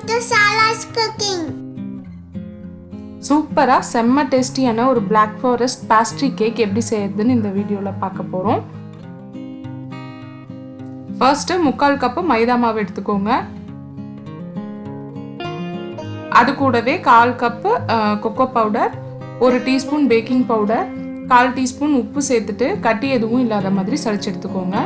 to Saras cooking. சூப்பரா செம்ம டேஸ்டியான ஒரு Black Forest pastry cake எப்படி செய்யறதுன்னு இந்த வீடியோல பார்க்க போறோம். ஃபர்ஸ்ட் 3/4 கப் மைதா மாவு எடுத்துக்கோங்க. அது கூடவே 1/4 cup cocoa powder, 1 teaspoon baking powder, 1/4 teaspoon உப்பு சேர்த்துட்டு கட்டி எதுவும் இல்லாத மாதிரி சலிச்சு எடுத்துக்கோங்க.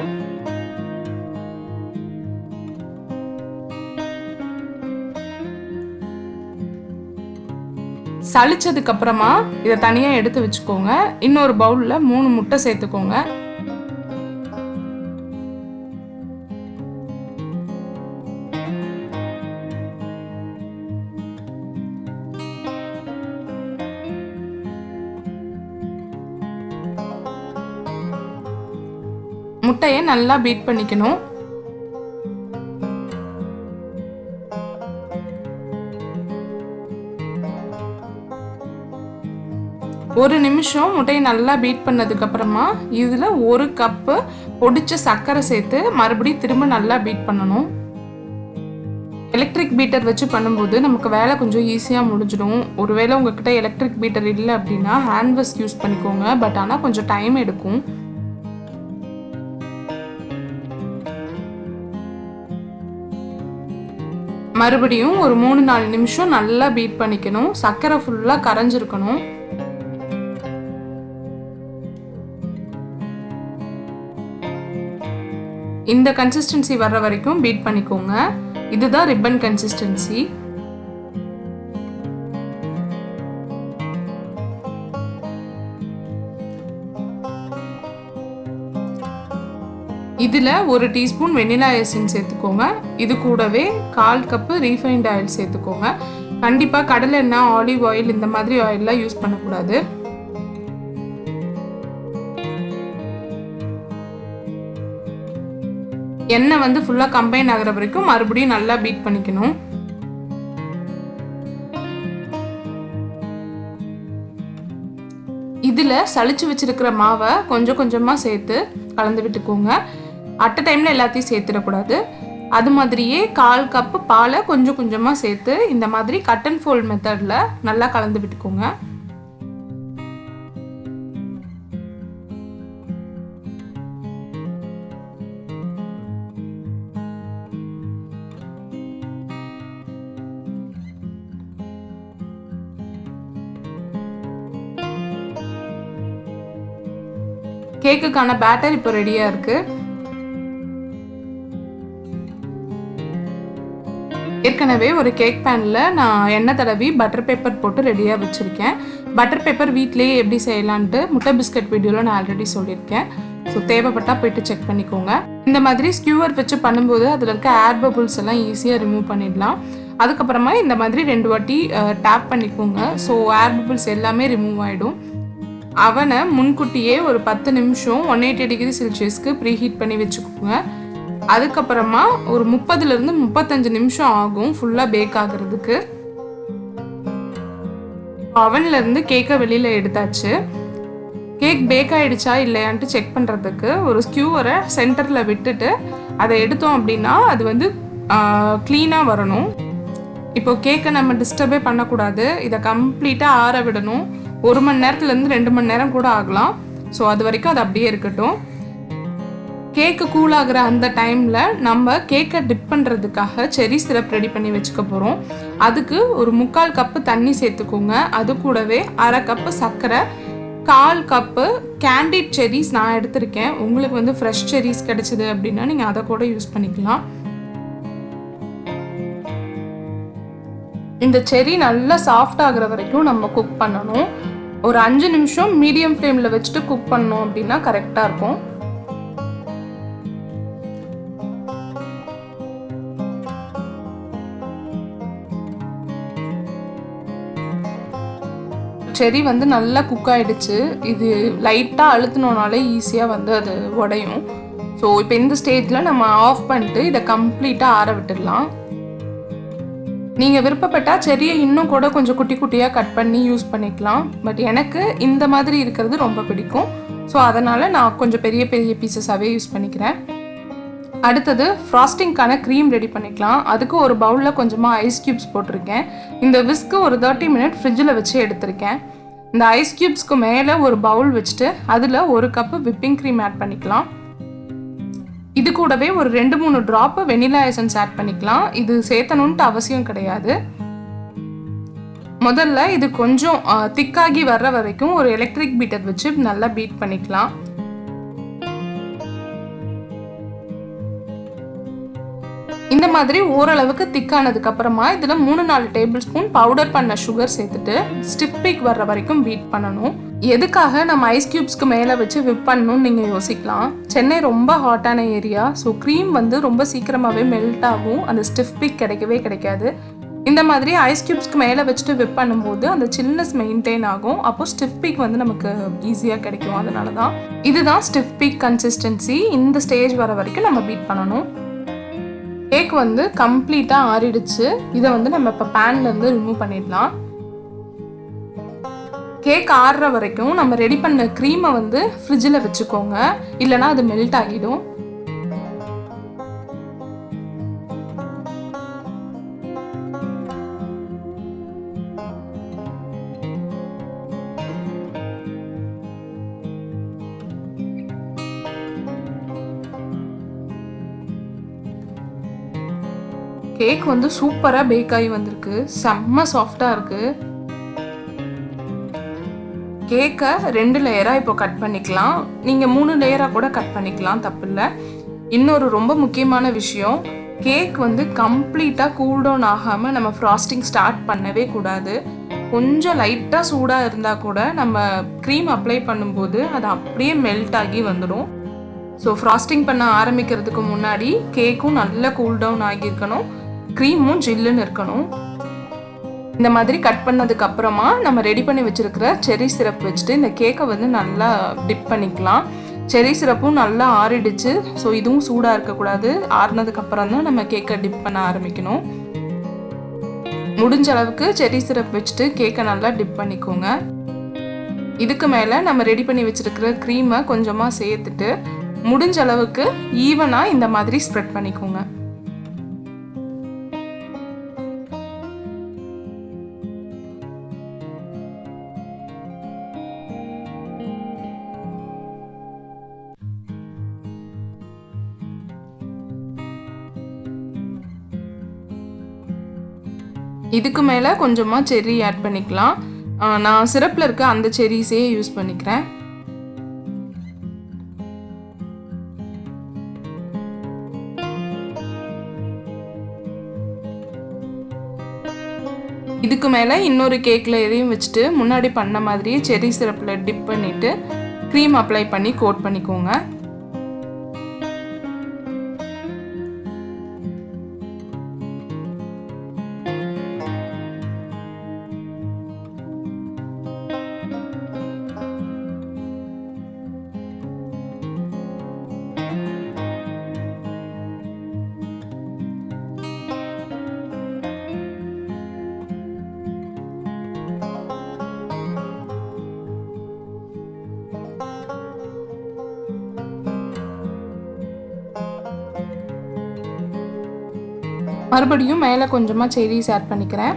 சலிச்சதுக்கு அப்புறமா இதை தனியா எடுத்து வச்சுக்கோங்க. இன்னொரு பவுல்ல 3 முட்டை சேர்த்துக்கோங்க. முட்டையை நல்லா பீட் பண்ணிக்கணும். ஒரு நிமிஷம் முட்டையை நல்லா பீட் பண்ணதுக்கு அப்புறமா இதுல 1 கப் பொடிச்ச சர்க்கரை சேர்த்து மறுபடியும் திரும்ப நல்லா பீட் பண்ணணும். எலக்ட்ரிக் பீட்டர் வச்சு பண்ணும்போது நமக்கு வேலை கொஞ்சம் ஈஸியா முடிஞ்சிடும். ஒருவேளை உங்ககிட்ட எலக்ட்ரிக் பீட்டர் இல்லை அப்படின்னா ஹேண்ட் விஸ்க் யூஸ் பண்ணிக்கோங்க. பட் ஆனால் கொஞ்சம் டைம் எடுக்கும். மறுபடியும் ஒரு 3-4 நிமிஷம் நல்லா பீட் பண்ணிக்கணும். சர்க்கரை ஃபுல்லா கரைஞ்சிருக்கணும். இந்த கன்சிஸ்டன்சி வர்ற வரைக்கும் பீட் பண்ணிக்கோங்க. இதுதான் ரிப்பன் கன்சிஸ்டன்சி. இதுல 1 டீஸ்பூன் வெனிலா எசன்ஸ் சேர்த்துக்கோங்க. இது கூடவே 1/4 கப் ரீஃபைண்ட் ஆயில் சேர்த்துக்கோங்க. கண்டிப்பா கடலை எண்ணெய், ஆலிவ் ஆயில் இந்த மாதிரி ஆயில்லாம் யூஸ் பண்ணக்கூடாது. எண்ணெய் வந்து ஃபுல்லா கம்பைன் ஆகுற வரைக்கும் மறுபடியும் நல்லா பீட் பண்ணிக்கணும். இதுல சலிச்சு வச்சிருக்கிற மாவை கொஞ்சம் கொஞ்சமா சேர்த்து கலந்து விட்டுக்கோங்க. அட் அ டைம்ல எல்லாத்தையும் சேர்த்துடக்கூடாது. அது மாதிரியே 1/4 கப் பாலை கொஞ்சம் கொஞ்சமா சேர்த்து இந்த மாதிரி கட் அண்ட் ஃபோல்ட் மெத்தட்ல நல்லா கலந்து விட்டுக்கோங்க. கேக்குக்கான பேட்டர் இப்போ ரெடியா இருக்கு. ஏற்கனவே ஒரு கேக் பேன்ல நான் எண்ணெய் தடவி பட்டர் பேப்பர் போட்டு ரெடியா வச்சிருக்கேன். பட்டர் பேப்பர் வீட்லயே எப்படி செய்யலான்ட்டு முட்டை பிஸ்கட் வீடியோல நான் ஆல்ரெடி சொல்லியிருக்கேன். ஸோ தேவைப்பட்டா போயிட்டு செக் பண்ணிக்கோங்க. இந்த மாதிரி ஸ்கியூவர் வச்சு பண்ணும்போது அதில் இருக்க ஏர் பபுள்ஸ் எல்லாம் ஈஸியாக ரிமூவ் பண்ணிடலாம். அதுக்கப்புறமா இந்த மாதிரி 2 வாட்டி டேப் பண்ணிக்கோங்க. ஸோ ஏர் பபுள்ஸ் எல்லாமே ரிமூவ் ஆகிடும். அவனை முன்கூட்டியே ஒரு 10 நிமிஷம் 180 டிகிரி செல்சியஸ்க்கு ப்ரீஹீட் பண்ணி வச்சுக்கோங்க. அதுக்கப்புறமா ஒரு 30-லிருந்து 35 நிமிஷம் ஆகும் ஃபுல்லாக பேக் ஆகுறதுக்கு. அவன்ல இருந்து கேக்கை வெளியில எடுத்தாச்சு. கேக் பேக் ஆயிடுச்சா இல்லையான்ட்டு செக் பண்ணுறதுக்கு ஒரு ஸ்கியூவரை சென்டரில் விட்டுட்டு அதை எடுத்தோம் அப்படின்னா அது வந்து க்ளீனாக வரணும். இப்போ கேக்கை நம்ம டிஸ்டர்பே பண்ணக்கூடாது. இதை கம்ப்ளீட்டாக ஆற விடணும். 1 மணி நேரத்துலேருந்து 2 மணி நேரம் கூட ஆகலாம். ஸோ அது வரைக்கும் அது அப்படியே இருக்கட்டும். கேக்கு கூல் ஆகுற அந்த டைமில் நம்ம கேக்கை டிப் பண்ணுறதுக்காக செரி சிரப் ரெடி பண்ணி வச்சுக்க போகிறோம். அதுக்கு ஒரு 3/4 கப்பு தண்ணி சேர்த்துக்கோங்க. அது கூடவே 1/2 கப்பு சர்க்கரை, 1/4 கப்பு கேண்டிட் செரிஸ் நான் எடுத்திருக்கேன். உங்களுக்கு வந்து ஃப்ரெஷ் செரிஸ் கிடைச்சிது அப்படின்னா நீங்கள் அதை கூட யூஸ் பண்ணிக்கலாம். இந்த செரி நல்லா சாஃப்ட் ஆகுற வரைக்கும் நம்ம குக் பண்ணணும். ஒரு 5 நிமிஷம் மீடியம் ஃப்ளேமில் வச்சுட்டு குக் பண்ணோம் அப்படின்னா கரெக்டாக இருக்கும். செரி வந்து நல்லா குக் ஆகிடுச்சு. இது லைட்டாக அழுத்தினோனாலே ஈஸியாக வந்து அது உடையும். ஸோ இப்போ இந்த ஸ்டேஜில் நம்ம ஆஃப் பண்ணிட்டு இதை கம்ப்ளீட்டாக ஆற விட்டுடலாம். நீங்கள் விருப்பப்பட்டால் செரியை இன்னும் கூட கொஞ்சம் குட்டி குட்டியாக கட் பண்ணி யூஸ் பண்ணிக்கலாம். பட் எனக்கு இந்த மாதிரி இருக்கிறது ரொம்ப பிடிக்கும். ஸோ அதனால் நான் கொஞ்சம் பெரிய பெரிய பீசஸாகவே யூஸ் பண்ணிக்கிறேன். அடுத்தது ஃப்ராஸ்டிங்கான க்ரீம் ரெடி பண்ணிக்கலாம். அதுக்கு ஒரு பவுலில் கொஞ்சமாக ஐஸ் க்யூப்ஸ் போட்டிருக்கேன். இந்த விஸ்க்கு ஒரு 30 மினிட் ஃப்ரிட்ஜில் வச்சு எடுத்திருக்கேன். இந்த ஐஸ் க்யூப்ஸ்க்கு மேலே ஒரு பவுல் வச்சுட்டு அதில் 1 கப்பு விப்பிங் க்ரீம் ஆட் பண்ணிக்கலாம். இது கூடவே ஒரு 2-3 ட்ராப்பு வெனிலா எசன்ஸ் ஆட் பண்ணிக்கலாம். இது சேர்த்தணுன்ட்டு அவசியம் கிடையாது. முதல்ல இது கொஞ்சம் திக்காகி வர்ற வரைக்கும் ஒரு எலக்ட்ரிக் பீட்டர் வச்சு நல்லா பீட் பண்ணிக்கலாம். இந்த மாதிரி ஓரளவுக்கு திக்கானதுக்கு அப்புறமா இதில் 3-4 டேபிள் ஸ்பூன் பவுடர் பண்ண சுகர் சேர்த்துட்டு ஸ்டிஃப் பீக் வர்ற வரைக்கும் பீட் பண்ணணும். எதுக்காக நம்ம ஐஸ் க்யூப்ஸ்க்கு மேலே வச்சு விப் பண்ணணும்னு நீங்கள் யோசிக்கலாம். சென்னை ரொம்ப ஹாட்டான ஏரியா. ஸோ க்ரீம் வந்து ரொம்ப சீக்கிரமாகவே மெல்ட் ஆகும். அந்த ஸ்டிஃப் பீக் கிடைக்கவே கிடைக்காது. இந்த மாதிரி ஐஸ் க்யூப்ஸ்க்கு மேலே வச்சுட்டு விப் பண்ணும்போது அந்த சில்னஸ் மெயின்டைன் ஆகும். அப்போது ஸ்டிஃப் பீக் வந்து நமக்கு ஈஸியாக கிடைக்கும். அதனால தான் இதுதான் ஸ்டிஃப் பீக் கன்சிஸ்டன்சி. இந்த ஸ்டேஜ் வர வரைக்கும் நம்ம பீட் பண்ணணும். கேக் வந்து கம்ப்ளீட்டாக ஆறிடுச்சு. இதை வந்து நம்ம இப்போ பேன்லேருந்து ரிமூவ் பண்ணிடலாம். கேக் ஆறுற வரைக்கும் நம்ம ரெடி பண்ண க்ரீமை வந்து ஃப்ரிட்ஜில் வச்சுக்கோங்க, இல்லைனா அது மெல்ட் ஆகிடும். கேக் வந்து சூப்பராக பேக் ஆகி வந்திருக்கு. செம்ம சாஃப்டாக இருக்குது. கேக்கை 2 லேயராக இப்போ கட் பண்ணிக்கலாம். நீங்கள் 3 லேயராக கூட கட் பண்ணிக்கலாம், தப்பு இல்லை. இன்னொரு ரொம்ப முக்கியமான விஷயம், கேக் வந்து கம்ப்ளீட்டாக கூல் டவுன் ஆகாமல் நம்ம ஃப்ராஸ்டிங் ஸ்டார்ட் பண்ணவே கூடாது. கொஞ்சம் லைட்டாக சூடாக இருந்தால் கூட நம்ம க்ரீம் அப்ளை பண்ணும்போது அது அப்படியே மெல்ட் ஆகி வந்துடும். ஸோ ஃப்ராஸ்டிங் பண்ண ஆரம்பிக்கிறதுக்கு முன்னாடி கேக்கும் நல்லா கூல் டவுன் ஆகியிருக்கணும், க்ரீமும் ஜில்லுன்னு இருக்கணும். இந்த மாதிரி கட் பண்ணதுக்கு அப்புறமா நம்ம ரெடி பண்ணி வச்சிருக்கிற செர்ரி சிரப் வச்சுட்டு இந்த கேக்கை வந்து நல்லா டிப் பண்ணிக்கலாம். செர்ரி சிரப்பும் நல்லா ஆறிடுச்சு. ஸோ இதுவும் சூடாக இருக்கக்கூடாது. ஆறினதுக்கு அப்புறம் தான் நம்ம கேக்கை டிப் பண்ண ஆரம்பிக்கணும். முடிஞ்ச அளவுக்கு செர்ரி சிரப் வச்சுட்டு கேக்கை நல்லா டிப் பண்ணிக்கோங்க. இதுக்கு மேலே நம்ம ரெடி பண்ணி வச்சிருக்கிற க்ரீமை கொஞ்சமாக சேர்த்துட்டு முடிஞ்ச அளவுக்கு ஈவனாக இந்த மாதிரி ஸ்ப்ரெட் பண்ணிக்கோங்க. இதுக்கு மேலே கொஞ்சமாக செர்ரி ஆட் பண்ணிக்கலாம். நான் சிரப்பில் இருக்க அந்த செர்ரிஸே யூஸ் பண்ணிக்கிறேன். இதுக்கு மேலே இன்னொரு கேக்கில் எதையும் வச்சுட்டு முன்னாடி பண்ண மாதிரியே செர்ரி சிரப்பில் டிப் பண்ணிவிட்டு க்ரீம் அப்ளை பண்ணி கோட் பண்ணிக்கோங்க. மறுபடியும் மேலே கொஞ்சமாக செர்ரிஸ் ஆட் பண்ணிக்கிறேன்.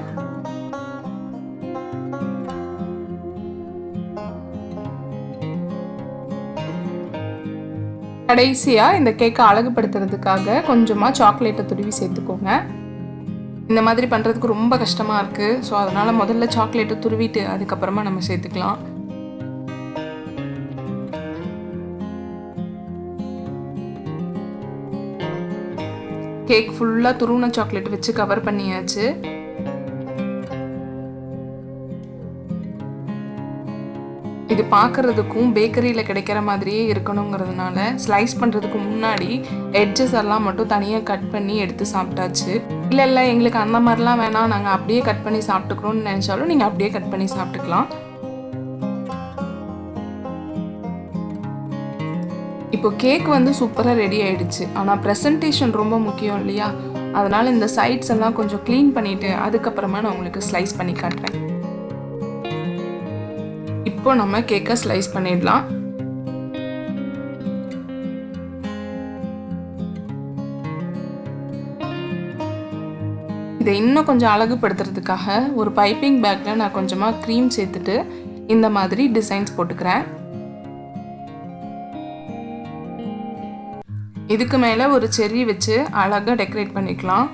கடைசியாக இந்த கேக்கை அழகுபடுத்துறதுக்காக கொஞ்சமாக சாக்லேட்டை துருவி சேர்த்துக்கோங்க. இந்த மாதிரி பண்ணுறதுக்கு ரொம்ப கஷ்டமாக இருக்குது. ஸோ அதனால் முதல்ல சாக்லேட்டை துருவிட்டு அதுக்கப்புறமா நம்ம சேர்த்துக்கலாம். கேக் ஃபுல்லாக துருவின சாக்லேட் வச்சு கவர் பண்ணியாச்சு. இது பார்க்குறதுக்கும் பேக்கரியில் கிடைக்கிற மாதிரியே இருக்கணுங்கிறதுனால ஸ்லைஸ் பண்ணுறதுக்கு முன்னாடி எட்ஜஸ் எல்லாம் மட்டும் தனியாக கட் பண்ணி எடுத்து சாப்பிட்டாச்சு. இல்லை எங்களுக்கு அந்த மாதிரிலாம் வேணாம், நாங்கள் அப்படியே கட் பண்ணி சாப்பிட்டுக்கிறோன்னு நினச்சாலும் நீங்கள் அப்படியே கட் பண்ணி சாப்பிட்டுக்கலாம். இப்போ கேக் வந்து சூப்பராக ரெடி ஆகிடுச்சு. ஆனால் ப்ரெசன்டேஷன் ரொம்ப முக்கியம் இல்லையா? அதனால் இந்த சைட்ஸ் எல்லாம் கொஞ்சம் க்ளீன் பண்ணிவிட்டு அதுக்கப்புறமா நான் உங்களுக்கு ஸ்லைஸ் பண்ணி காட்டுறேன். இப்போ நம்ம கேக்கை ஸ்லைஸ் பண்ணிடலாம். இதை இன்னும் கொஞ்சம் அழகுபடுத்துறதுக்காக ஒரு பைப்பிங் பேக்கில் நான் கொஞ்சமாக க்ரீம் சேர்த்துட்டு இந்த மாதிரி டிசைன்ஸ் போட்டுக்கிறேன். இதுக்கு மேலே ஒரு செர்ரி வச்சு அழகாக டெக்கரேட் பண்ணிக்கலாம்.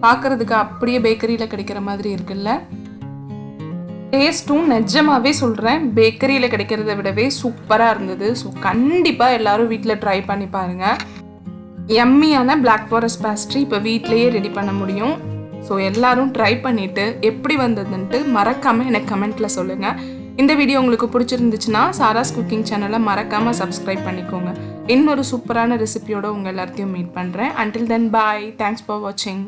பார்க்குறதுக்கு அப்படியே பேக்கரியில் கிடைக்கிற மாதிரி இருக்குல்ல. டேஸ்ட்டும் நிஜமாகவே சொல்கிறேன், பேக்கரியில் கிடைக்கிறத விடவே சூப்பராக இருந்தது. ஸோ கண்டிப்பாக எல்லோரும் வீட்டில் ட்ரை பண்ணி பாருங்கள். யம்மியான பிளாக் ஃபாரஸ்ட் பேஸ்ட்ரி இப்போ வீட்டிலையே ரெடி பண்ண முடியும். ஸோ எல்லோரும் ட்ரை பண்ணிவிட்டு எப்படி வந்ததுன்ட்டு மறக்காமல் எனக்கு கமெண்ட்டில் சொல்லுங்கள். இந்த வீடியோ உங்களுக்கு பிடிச்சிருந்துச்சுன்னா சாராஸ் குக்கிங் சேனலை மறக்காமல் சப்ஸ்கிரைப் பண்ணிக்கோங்க. இன்னொரு சூப்பரான ரெசிபியோடு உங்கள் எல்லாத்தையும் மீட் பண்ணுறேன். Until then bye. Thanks for வாட்சிங்.